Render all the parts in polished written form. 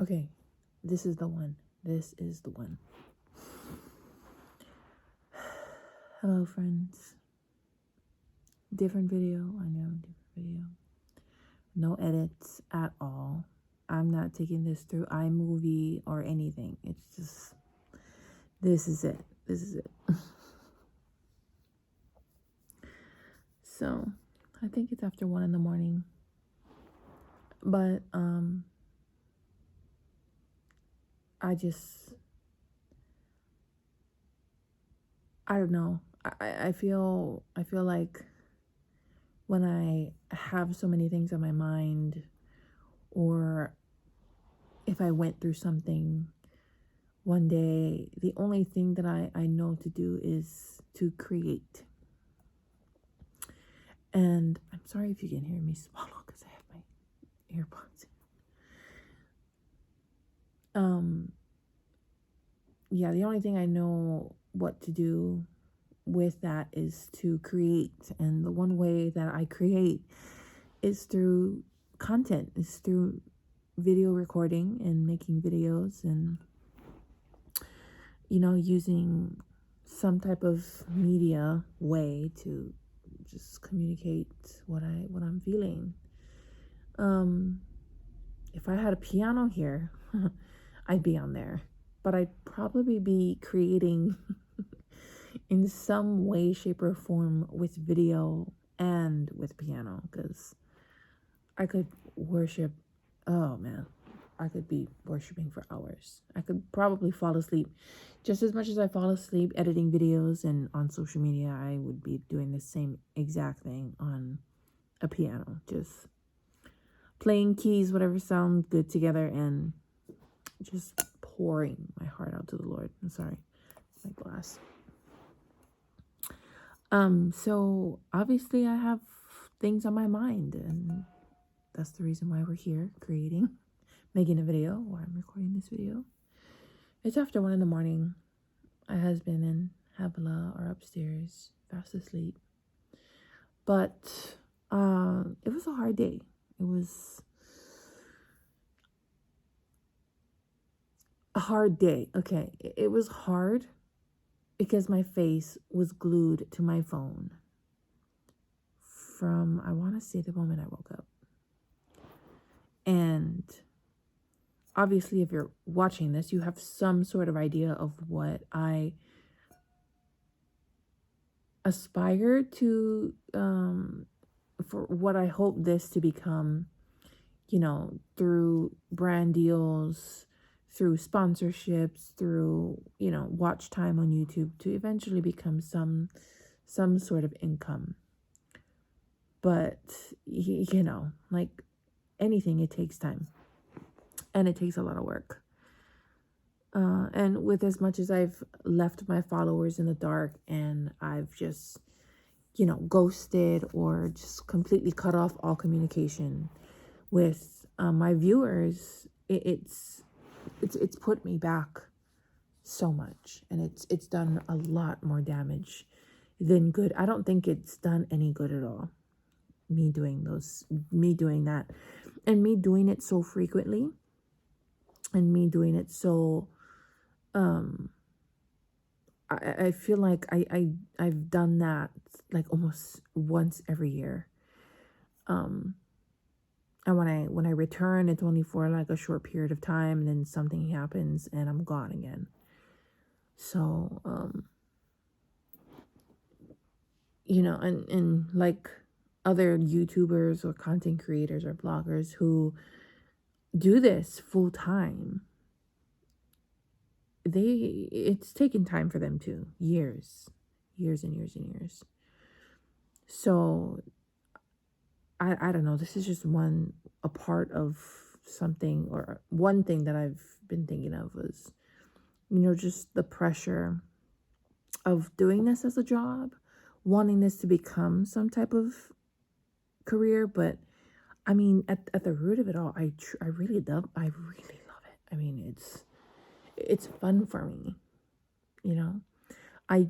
Okay, this is the one. This is the one. Hello, friends. Different video. I know, different video. No edits at all. I'm not taking this through iMovie or anything. It's just, this is it. This is it. So, I think it's after 1 in the morning. But, I don't know. I feel like when I have so many things on my mind, or if I went through something one day, the only thing that I know to do is to create. And I'm sorry if you can hear me swallow because I have my earbuds in. Yeah, the only thing I know what to do with that is to create. And the one way that I create is through content, is through video recording and making videos, and using some type of media way to just communicate what I'm feeling. If I had a piano here, I'd be on there, but I'd probably be creating in some way, shape, or form with video and with piano, because I could worship. Oh man, I could be worshiping for hours. I could probably fall asleep. Just as much as I fall asleep editing videos and on social media, I would be doing the same exact thing on a piano. Just playing keys, whatever sound good together, and just pouring my heart out to the Lord. I'm sorry, my glass. So obviously I have things on my mind, and that's the reason why we're here creating, making a video, why I'm recording this video. It's after 1 in the morning. My husband and Habla are upstairs, fast asleep. But it was a hard day. It was a hard day. Okay, it was hard because my face was glued to my phone from, I want to say, the moment I woke up. And obviously, if you're watching this, you have some sort of idea of what I aspire to, for what I hope this to become, through brand deals, through sponsorships, through, watch time on YouTube, to eventually become some sort of income. But, like anything, it takes time. And it takes a lot of work. And with as much as I've left my followers in the dark, and I've just, ghosted or just completely cut off all communication with my viewers, it's put me back so much, and it's done a lot more damage than good. I don't think it's done any good at all. Me doing that, and me doing it so frequently, and me doing it so I feel like I've done that like almost once every year. And when I return, it's only for like a short period of time, and then something happens and I'm gone again. So and like other YouTubers or content creators or bloggers who do this full time, it's taken time for them too. Years and years. So I don't know. This is just a part of something, or one thing that I've been thinking of was, just the pressure of doing this as a job, wanting this to become some type of career. But I mean, at the root of it all, I really love it. I mean, it's fun for me, I'm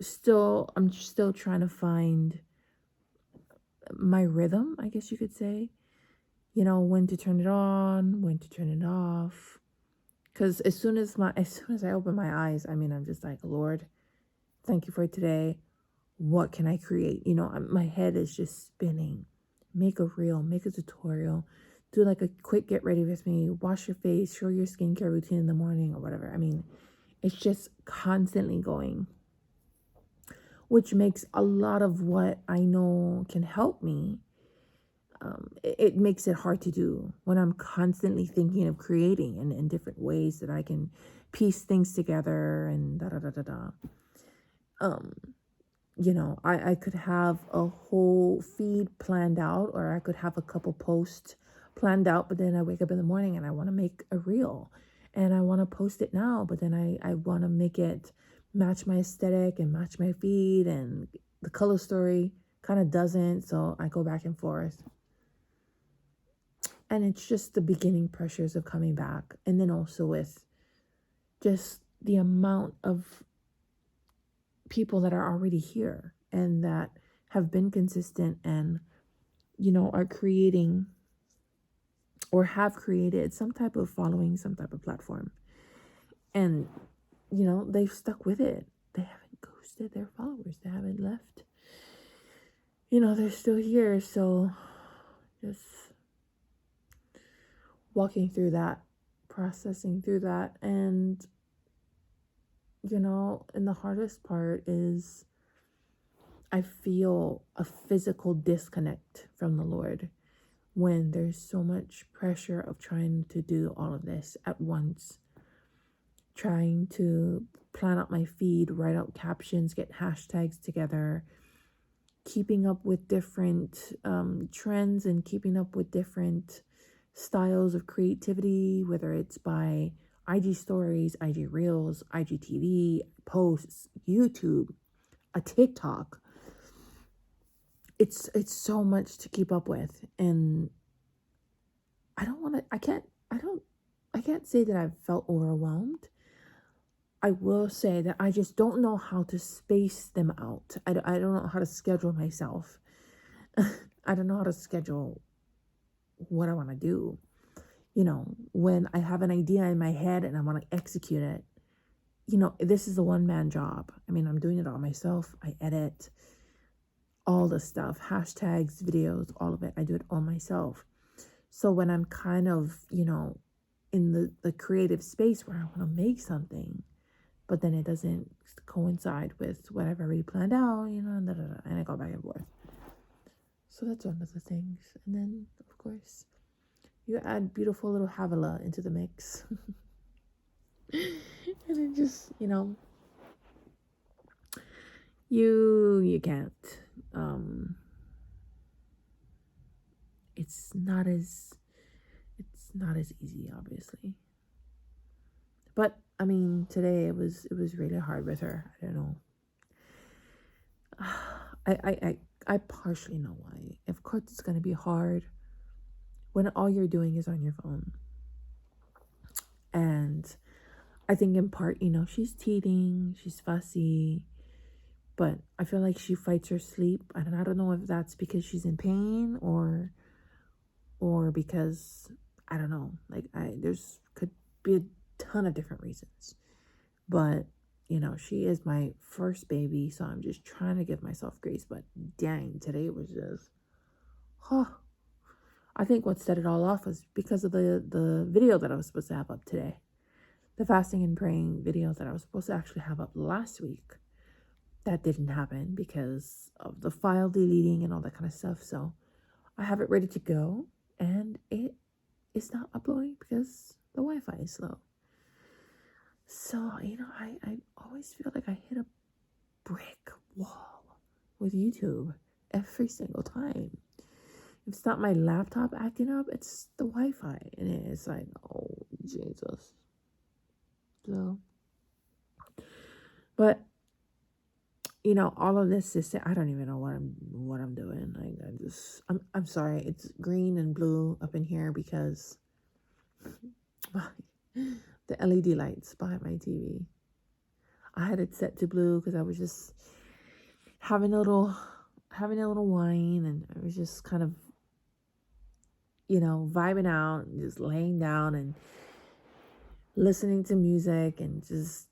still trying to find my rhythm, I guess you could say, when to turn it on, when to turn it off. Because as soon as I open my eyes, I'm just like, Lord, thank you for today. What can I create? My head is just spinning. Make a reel, make a tutorial, do like a quick get ready with me, wash your face, show your skincare routine in the morning or whatever. It's just constantly going, which makes a lot of what I know can help me. It makes it hard to do when I'm constantly thinking of creating in different ways that I can piece things together and da da da da da. I could have a whole feed planned out, or I could have a couple posts planned out, but then I wake up in the morning and I want to make a reel and I want to post it now, but then I want to make it match my aesthetic and match my feed, and the color story kind of doesn't, so I go back and forth. And it's just the beginning pressures of coming back, and then also with just the amount of people that are already here and that have been consistent and are creating or have created some type of following, some type of platform, and they've stuck with it. They haven't ghosted their followers, they haven't left, they're still here. So just walking through that, processing through that, and and the hardest part is I feel a physical disconnect from the Lord when there's so much pressure of trying to do all of this at once, trying to plan out my feed, write out captions, get hashtags together, keeping up with different trends and keeping up with different styles of creativity, whether it's by IG stories, IG reels, IGTV, posts, YouTube, a TikTok. It's so much to keep up with, and I can't say that I've felt overwhelmed. I will say that I just don't know how to space them out. I don't know how to schedule myself. I don't know how to schedule what I want to do. When I have an idea in my head and I want to execute it, this is a one-man job. I'm doing it all myself. I edit all the stuff, hashtags, videos, all of it. I do it all myself. So when I'm kind of, in the creative space where I want to make something, but then it doesn't coincide with what I've already planned out, and I go back and forth. So that's one of the things. And then, of course, you add beautiful little Havila into the mix. And it just, you can't. It's not as easy, obviously. But today it was really hard with her. I don't know. I partially know why. Of course it's gonna be hard when all you're doing is on your phone. And I think in part, she's teething, she's fussy, but I feel like she fights her sleep. And I don't know if that's because she's in pain or because I don't know. Like there's could be a ton of different reasons. But she is my first baby, so I'm just trying to give myself grace. But dang, today was just, I think what set it all off was because of the video that I was supposed to have up today. The fasting and praying video that I was supposed to actually have up last week. That didn't happen because of the file deleting and all that kind of stuff. So I have it ready to go, and it is not uploading because the Wi-Fi is slow. So, I always feel like I hit a brick wall with YouTube every single time. If it's not my laptop acting up, it's the Wi-Fi. And it's like, oh, Jesus. So, but, all of this is, I don't even know what I'm doing. Like, I'm sorry. It's green and blue up in here because the LED lights behind my TV. I had it set to blue because I was just having a little wine, and I was just kind of, vibing out, and just laying down and listening to music and just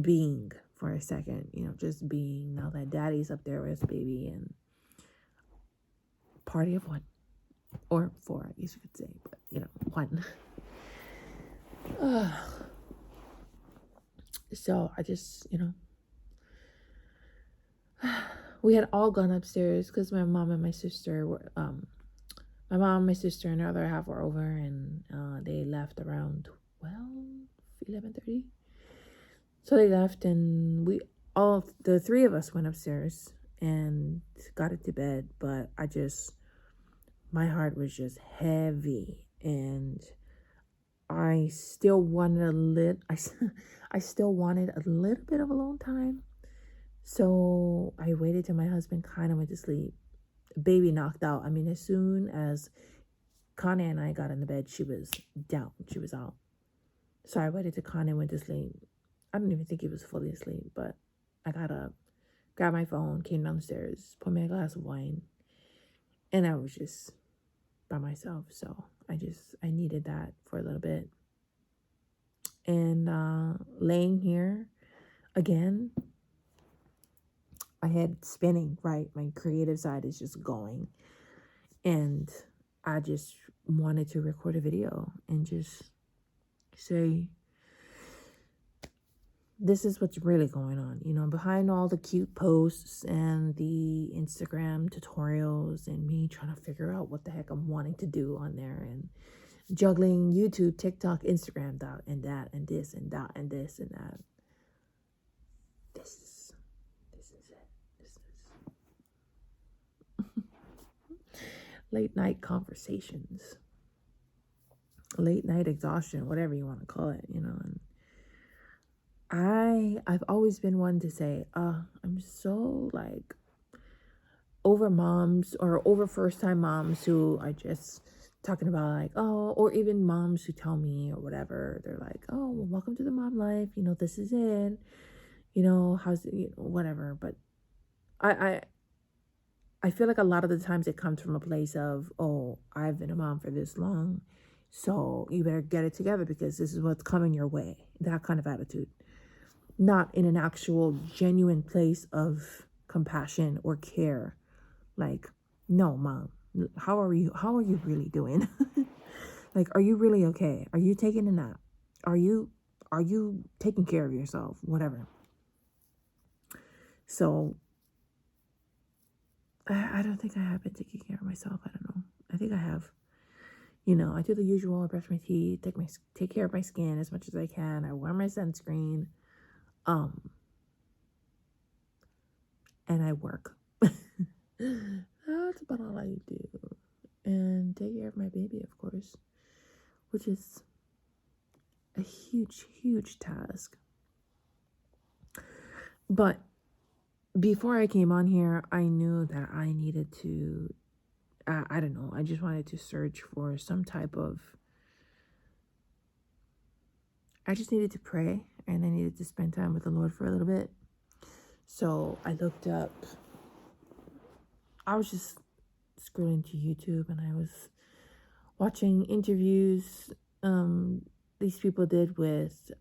being for a second, just being, now that daddy's up there with baby, and party of one or four, I guess you could say, but one. So I just, we had all gone upstairs because my mom and my sister were, my sister, and her other half were over, and they left around 11:30. So they left, and the three of us went upstairs and got into bed. But my heart was just heavy, and I still wanted I still wanted a little bit of alone time. So I waited till my husband kind of went to sleep. Baby knocked out. I mean, as soon as Connie and I got in the bed, she was down. She was out. So I waited till Connie went to sleep. I don't even think he was fully asleep, but I got up, grabbed my phone, came downstairs, put me a glass of wine, and I was just by myself. So I needed that for a little bit. And laying here again, my head spinning, right? My creative side is just going. And I just wanted to record a video and just say, this is what's really going on, behind all the cute posts and the Instagram tutorials and me trying to figure out what the heck I'm wanting to do on there, and juggling YouTube, TikTok, Instagram, that and that, and this and that, and this and that. This is it. This is late night conversations, late night exhaustion, whatever you want to call it, and I've always been one to say, I'm so over moms or over first time moms who are just talking about or even moms who tell me or whatever, they're like, oh, well, welcome to the mom life, this is it, how's it, whatever. But I feel like a lot of the times it comes from a place of, oh, I've been a mom for this long, so you better get it together because this is what's coming your way, that kind of attitude. Not in an actual genuine place of compassion or care. No, mom, how are you really doing? Are you really okay? Are you taking a nap? Are you taking care of yourself? Whatever. So I don't think I have been taking care of myself. I don't know. I think I have. I do the usual. I brush my teeth, take care of my skin as much as I can. I wear my sunscreen. And I work. That's about all I do. And take care of my baby, of course, which is a huge, huge task. But before I came on here, I knew that I needed to, I don't know, I just wanted to search for some type of, I just needed to pray, and I needed to spend time with the Lord for a little bit. So I looked up, I was just scrolling to YouTube, and I was watching interviews these people did with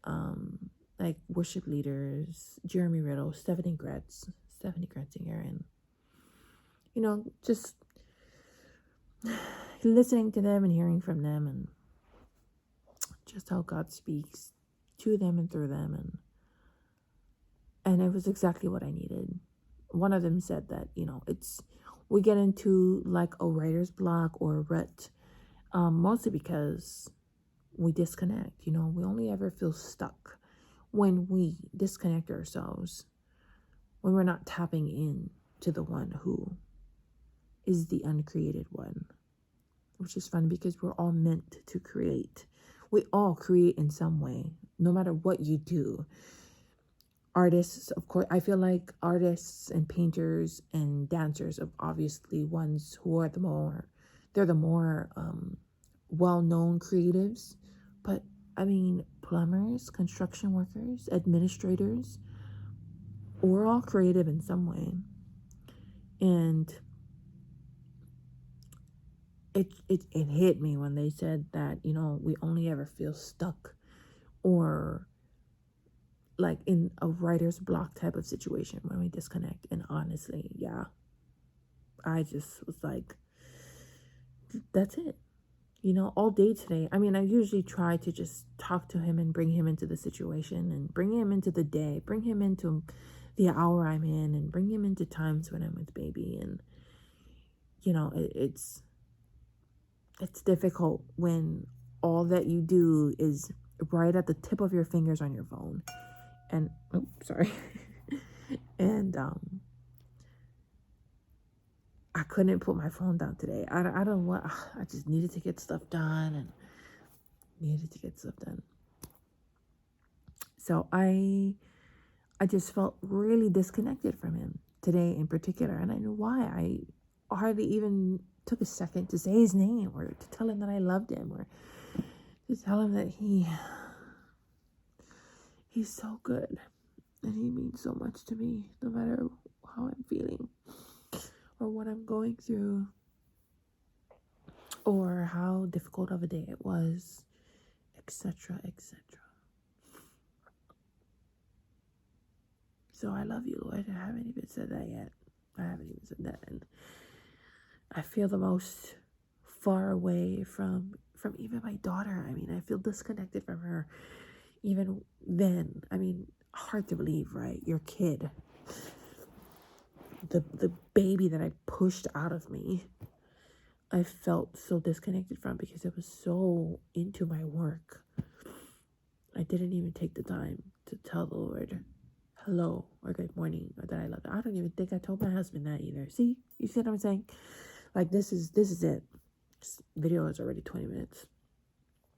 worship leaders, Jeremy Riddle, Stephanie Gretzinger, and just listening to them and hearing from them, and just how God speaks to them and through them, and it was exactly what I needed. One of them said that we get into a writer's block or a rut, mostly because we disconnect. We only ever feel stuck when we disconnect ourselves, when we're not tapping in to the one who is the uncreated one, which is funny because we're all meant to create. We all create in some way, no matter what you do. Artists, of course, I feel like artists and painters and dancers are obviously ones who are the more well-known creatives. But I mean, plumbers, construction workers, administrators, we're all creative in some way. And it hit me when they said that, we only ever feel stuck or like in a writer's block type of situation when we disconnect. And honestly, yeah, I just was like, that's it. All day today. I mean, I usually try to just talk to him and bring him into the situation and bring him into the day, bring him into the hour I'm in, and bring him into times when I'm with baby. And, it's difficult when all that you do is right at the tip of your fingers on your phone. And, oh, sorry. And, I couldn't put my phone down today. I don't know what, I just needed to get stuff done. So I just felt really disconnected from him today in particular. And I knew why. I hardly even took a second to say his name or to tell him that I loved him or to tell him that he's so good and he means so much to me, no matter how I'm feeling or what I'm going through or how difficult of a day it was, etc., etc. So I love you, Lord. I haven't even said that yet. And I feel the most far away from even my daughter. I mean, I feel disconnected from her even then. I mean, hard to believe, right? Your kid, the baby that I pushed out of me, I felt so disconnected from because I was so into my work. I didn't even take the time to tell the Lord hello or good morning or that I love him. I don't even think I told my husband that either. See, you see what I'm saying? Like, this is it. This video is already 20 minutes.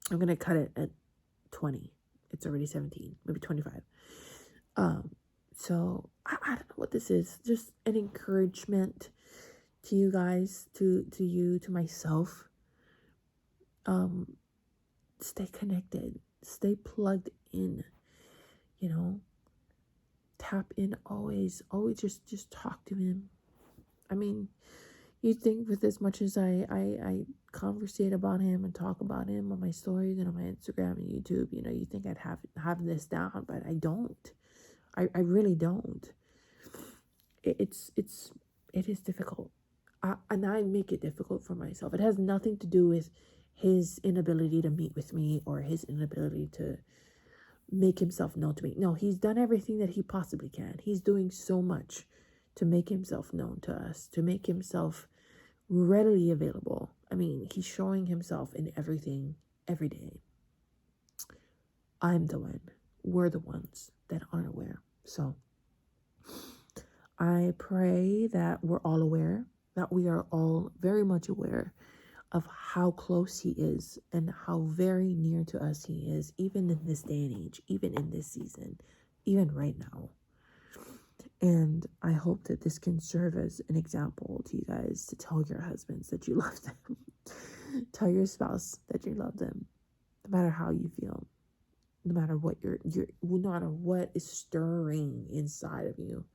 I'm gonna cut it at 20. It's already 17, maybe 25. So I don't know what this is. Just an encouragement to you guys, to you, to myself. Stay connected, stay plugged in, tap in always just talk to him. I mean, you think with as much as I conversate about him and talk about him on my stories and on my Instagram and YouTube, you think I'd have this down, but I don't. I really don't. It is difficult. And I make it difficult for myself. It has nothing to do with his inability to meet with me or his inability to make himself known to me. No, he's done everything that he possibly can. He's doing so much to make himself known to us, to make himself readily available. I mean, he's showing himself in everything, every day. I'm the one. We're the ones that aren't aware. So I pray that we're all aware, that we are all very much aware of how close he is and how very near to us he is, even in this day and age, even in this season, even right now. And I hope that this can serve as an example to you guys to tell your husbands that you love them. Tell your spouse that you love them, no matter how you feel, no matter what no matter what is stirring inside of you.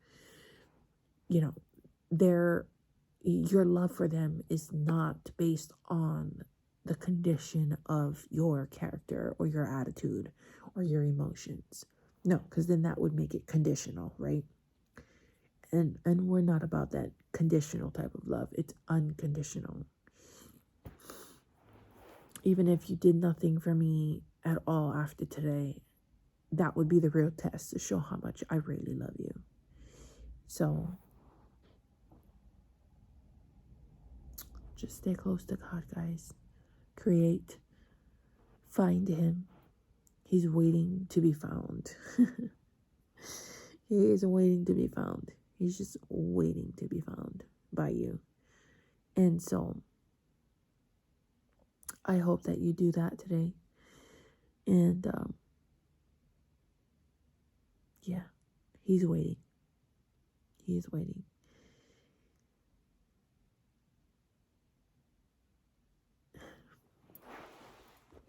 Your love for them is not based on the condition of your character or your attitude or your emotions. No, because then that would make it conditional, right? And we're not about that conditional type of love. It's unconditional. Even if you did nothing for me at all after today, that would be the real test to show how much I really love you. So just stay close to God, guys. Create. Find him. He's waiting to be found. He is waiting to be found. He's just waiting to be found by you. And so I hope that you do that today. And yeah, he's waiting. He is waiting.